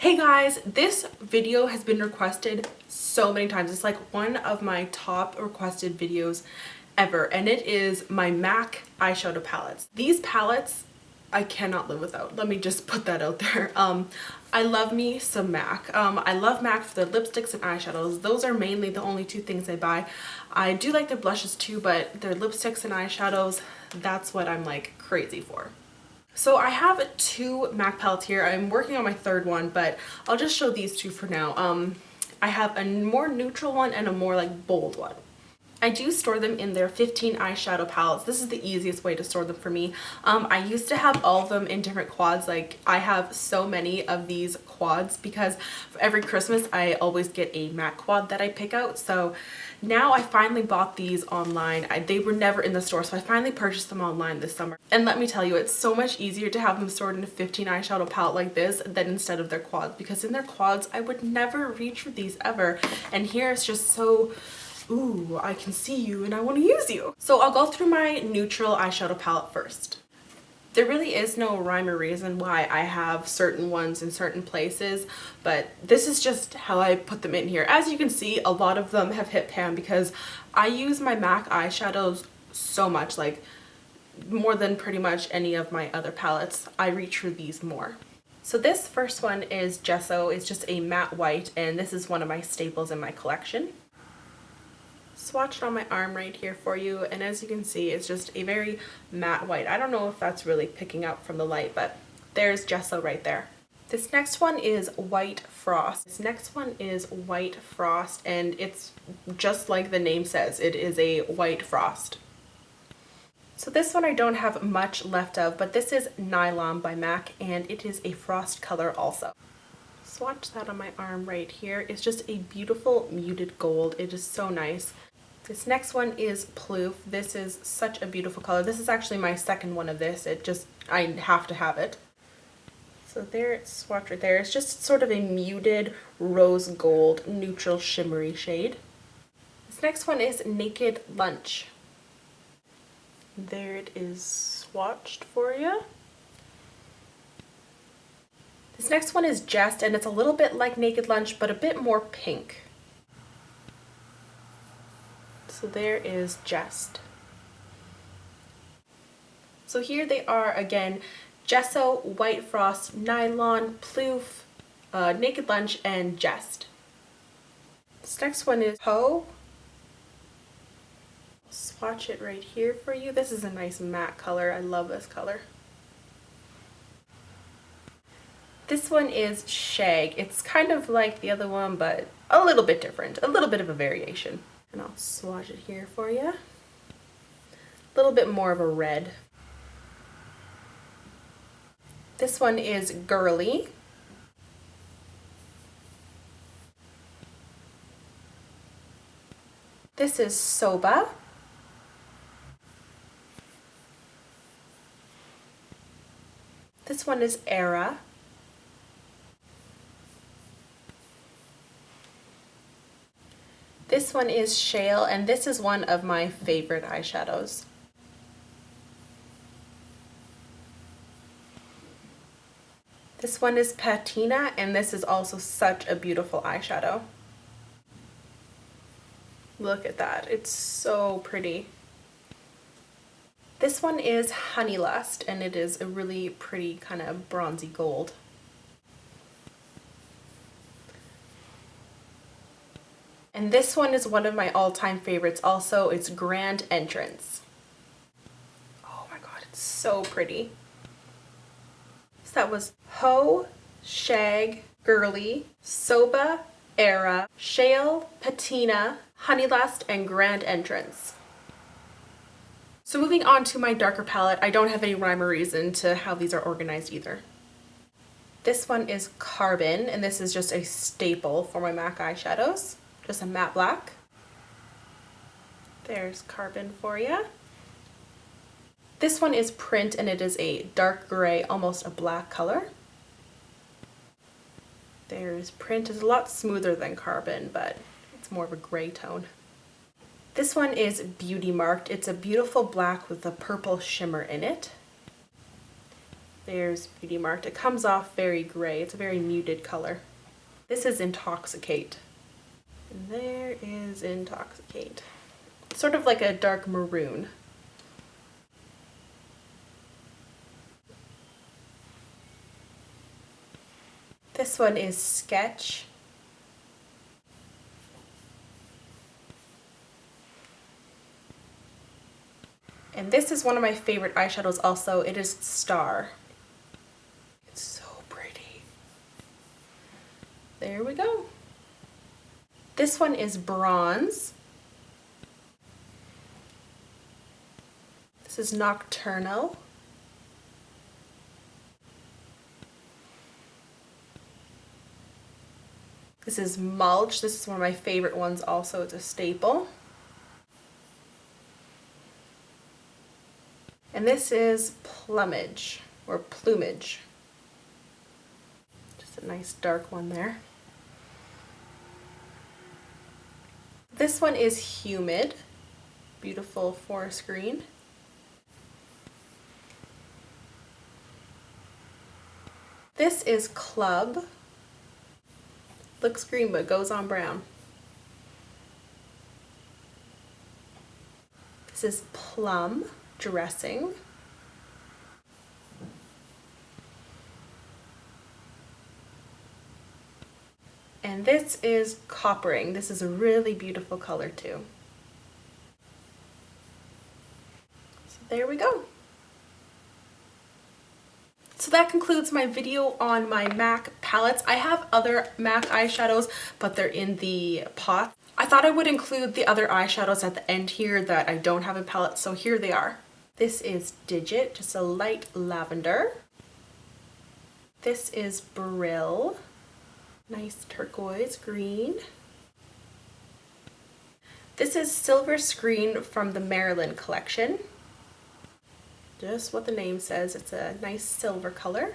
Hey guys, this video has been requested so many times. It's like one of my top requested videos ever, and it is my MAC eyeshadow palettes. These palettes I cannot live without. Let me just put that out there. I love me some MAC. I love MAC for their lipsticks and eyeshadows. Those are mainly the only two things I buy. I do like their blushes too, but their lipsticks and eyeshadows, that's what I'm like crazy for. So I have two MAC palettes here. I'm working on my third one, but I'll just show these two for now. I have a more neutral one and a more like bold one. I do store them in their 15 eyeshadow palettes. This is the easiest way to store them for me. I used to have all of them in different quads. Like I have so many of these quads because for every Christmas I always get a MAC quad that I pick out. So now I finally bought these online. They were never in the store, so I finally purchased them online this summer. And let me tell you, it's so much easier to have them stored in a 15 eyeshadow palette like this than instead of their quads, because in their quads I would never reach for these ever. And here it's just so, ooh, I can see you and I want to use you. So I'll go through my neutral eyeshadow palette first. There really is no rhyme or reason why I have certain ones in certain places, but this is just how I put them in here. As you can see, a lot of them have hit pan because I use my MAC eyeshadows so much, like more than pretty much any of my other palettes. I reach for these more. So this first one is Gesso. It's just a matte white, and this is one of my staples in my collection. Swatched on my arm right here for you, and as you can see, it's just a very matte white. I don't know if that's really picking up from the light, but there's Gesso right there. This next one is White Frost. This next one is White Frost, and it's just like the name says, it is a white frost. So this one I don't have much left of, but this is Nylon by MAC, and it is a frost color also. Swatch that on my arm right here. It's just a beautiful muted gold. It is so nice. This next one is Ploof. This is such a beautiful color. This is actually my second one of this. I have to have it. So there, it's swatched right there. It's just sort of a muted rose gold neutral shimmery shade. This next one is Naked Lunch. There it is swatched for you. This next one is Jest, and it's a little bit like Naked Lunch, but a bit more pink. So there is Jest. So here they are again: Gesso, White Frost, Nylon, Ploof, Naked Lunch, and Jest. This next one is Ho. Swatch it right here for you. This is a nice matte color. I love this color. This one is Shag. It's kind of like the other one, but a little bit different, a little bit of a variation. And I'll swatch it here for you. A little bit more of a red. This one is Girly. This is Soba. This one is Era. This one is Shale, and this is one of my favorite eyeshadows. This one is Patina, and this is also such a beautiful eyeshadow. Look at that, it's so pretty. This one is Honey Lust, and it is a really pretty kind of bronzy gold. And this one is one of my all-time favorites also. It's Grand Entrance. Oh my god, it's so pretty. So that was Ho, Shag, Girly, Soba, Era, Shale, Patina, Honey Lust, and Grand Entrance. So moving on to my darker palette, I don't have any rhyme or reason to how these are organized either. This one is Carbon, and this is just a staple for my MAC eyeshadows. Just a matte black. There's Carbon for you. This one is Print, and it is a dark gray, almost a black color. There's Print. It's a lot smoother than Carbon, but it's more of a gray tone. This one is Beauty Marked. It's a beautiful black with a purple shimmer in it. There's Beauty Marked. It comes off very gray. It's a very muted color. This is Intoxicate. And there is Intoxicate. Sort of like a dark maroon. This one is Sketch. And this is one of my favorite eyeshadows also. It is Star. It's so pretty. There we go. This one is Bronze. This is Nocturnal. This is Mulch. This is one of my favorite ones also. It's a staple. And this is Plumage, or Plumage. Just a nice dark one there. This one is Humid, beautiful forest green. This is Club, looks green but goes on brown. This is Plum, Dressing. And this is Coppering. This is a really beautiful color too. So there we go. So that concludes my video on my MAC palettes. I have other MAC eyeshadows, but they're in the pot. I thought I would include the other eyeshadows at the end here that I don't have in palettes, so here they are. This is Digit, just a light lavender. This is Brill, nice turquoise green. This is Silver Screen from the Maryland collection. Just what the name says, it's a nice silver color.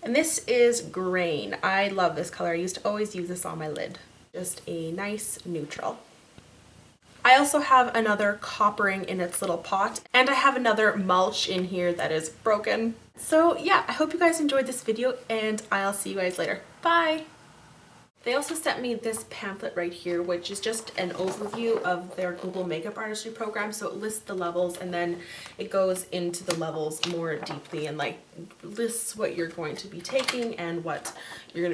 And this is Grain. I love this color. I used to always use this on my lid. Just a nice neutral. I also have another Coppering in its little pot, and I have another Mulch in here that is broken. So yeah, I hope you guys enjoyed this video, and I'll see you guys later. Bye! They also sent me this pamphlet right here, which is just an overview of their global makeup artistry program. So it lists the levels, and then it goes into the levels more deeply and like lists what you're going to be taking and what you're going to be